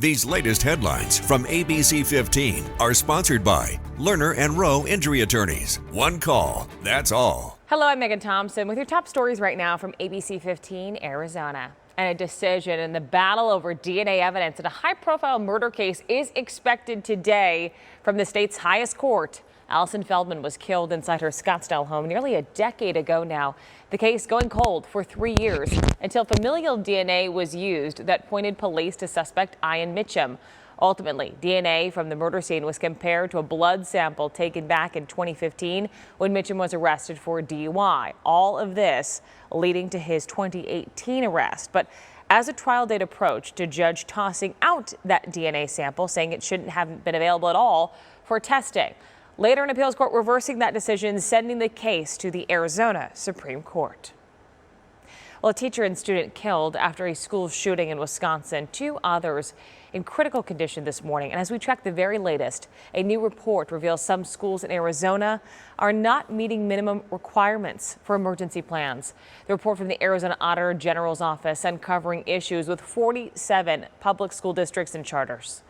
These latest headlines from ABC15 are sponsored by Lerner and Rowe Injury Attorneys. One call, that's all. Hello, I'm Megan Thompson with your top stories right now from ABC15 Arizona. And a decision in the battle over DNA evidence in a high-profile murder case is expected today from the state's highest court. Allison Feldman was killed inside her Scottsdale home nearly a decade ago now. The case going cold for 3 years until familial DNA was used that pointed police to suspect Ian Mitchum. Ultimately, DNA from the murder scene was compared to a blood sample taken back in 2015 when Mitchum was arrested for DUI. All of this leading to his 2018 arrest. But as a trial date approached, a judge tossing out that DNA sample, saying it shouldn't have been available at all for testing. Later, an appeals court reversing that decision, sending the case to the Arizona Supreme Court. Well, a teacher and student killed after a school shooting in Wisconsin. 2 others in critical condition this morning. And as we track the very latest, a new report reveals some schools in Arizona are not meeting minimum requirements for emergency plans. The report from the Arizona Auditor General's office uncovering issues with 47 public school districts and charters.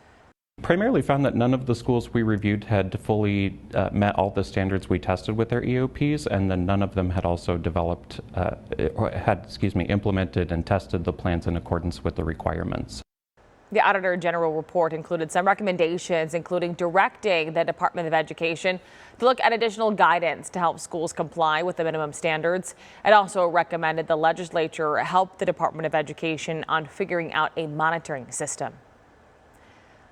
Primarily found that none of the schools we reviewed had fully met all the standards we tested with their EOPs, and then none of them had also developed implemented and tested the plans in accordance with the requirements. The Auditor General report included some recommendations, including directing the Department of Education to look at additional guidance to help schools comply with the minimum standards. It also recommended the legislature help the Department of Education on figuring out a monitoring system.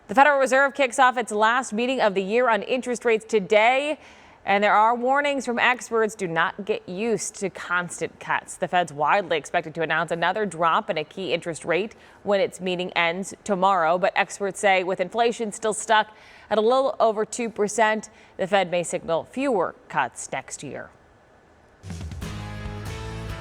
The Federal Reserve kicks off its last meeting of the year on interest rates today, and there are warnings from experts: do not get used to constant cuts. The Fed's widely expected to announce another drop in a key interest rate when its meeting ends tomorrow, but experts say with inflation still stuck at a little over 2%, the Fed may signal fewer cuts next year.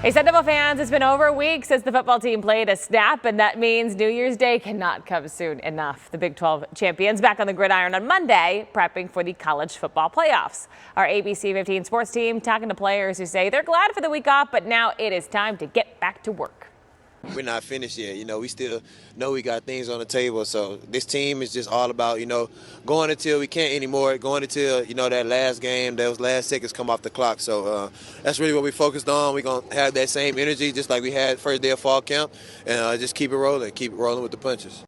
Hey, Sun Devil fans, it's been over a week since the football team played a snap, and that means New Year's Day cannot come soon enough. The Big 12 champions back on the gridiron on Monday, prepping for the college football playoffs. Our ABC 15 sports team talking to players who say they're glad for the week off, but now it is time to get back to work. We're not finished yet. We still know we got things on the table. So this team is just all about, going until we can't anymore, going until, that last game, those last seconds come off the clock. So that's really what we focused on. We're going to have that same energy just like we had first day of fall camp, and just keep it rolling with the punches.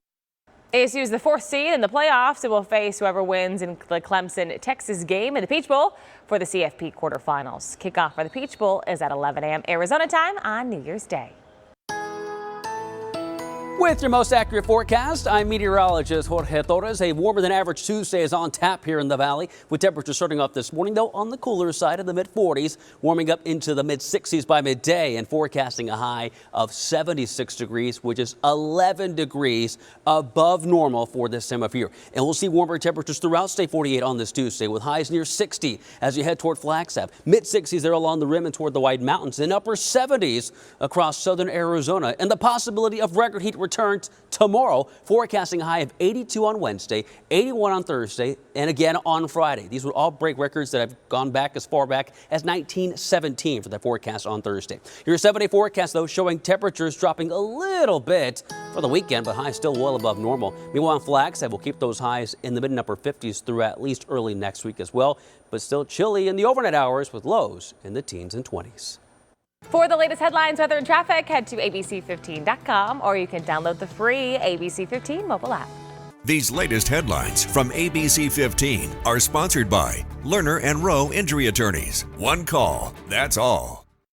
ASU is the 4th seed in the playoffs and will face whoever wins in the Clemson-Texas game in the Peach Bowl for the CFP quarterfinals. Kickoff for the Peach Bowl is at 11 a.m. Arizona time on New Year's Day. With your most accurate forecast, I'm meteorologist Jorge Torres. A warmer than average Tuesday is on tap here in the valley, with temperatures starting off this morning, though, on the cooler side of the mid-40s, warming up into the mid-60s by midday, and forecasting a high of 76 degrees, which is 11 degrees above normal for this time of year. And we'll see warmer temperatures throughout State 48 on this Tuesday, with highs near 60 as you head toward Flagstaff. Mid-60s there along the rim and toward the White Mountains, and upper 70s across southern Arizona, and the possibility of record heat returns tomorrow, forecasting a high of 82 on Wednesday, 81 on Thursday, and again on Friday. These would all break records that have gone back as far back as 1917 for the forecast on Thursday. Your 7-day forecast, though, showing temperatures dropping a little bit for the weekend, but highs still well above normal. Meanwhile, in Flagstaff, we'll keep those highs in the mid and upper 50s through at least early next week as well, but still chilly in the overnight hours with lows in the teens and 20s. For the latest headlines, weather, and traffic, head to abc15.com, or you can download the free ABC15 mobile app. These latest headlines from ABC15 are sponsored by Lerner and Rowe Injury Attorneys. One call, that's all.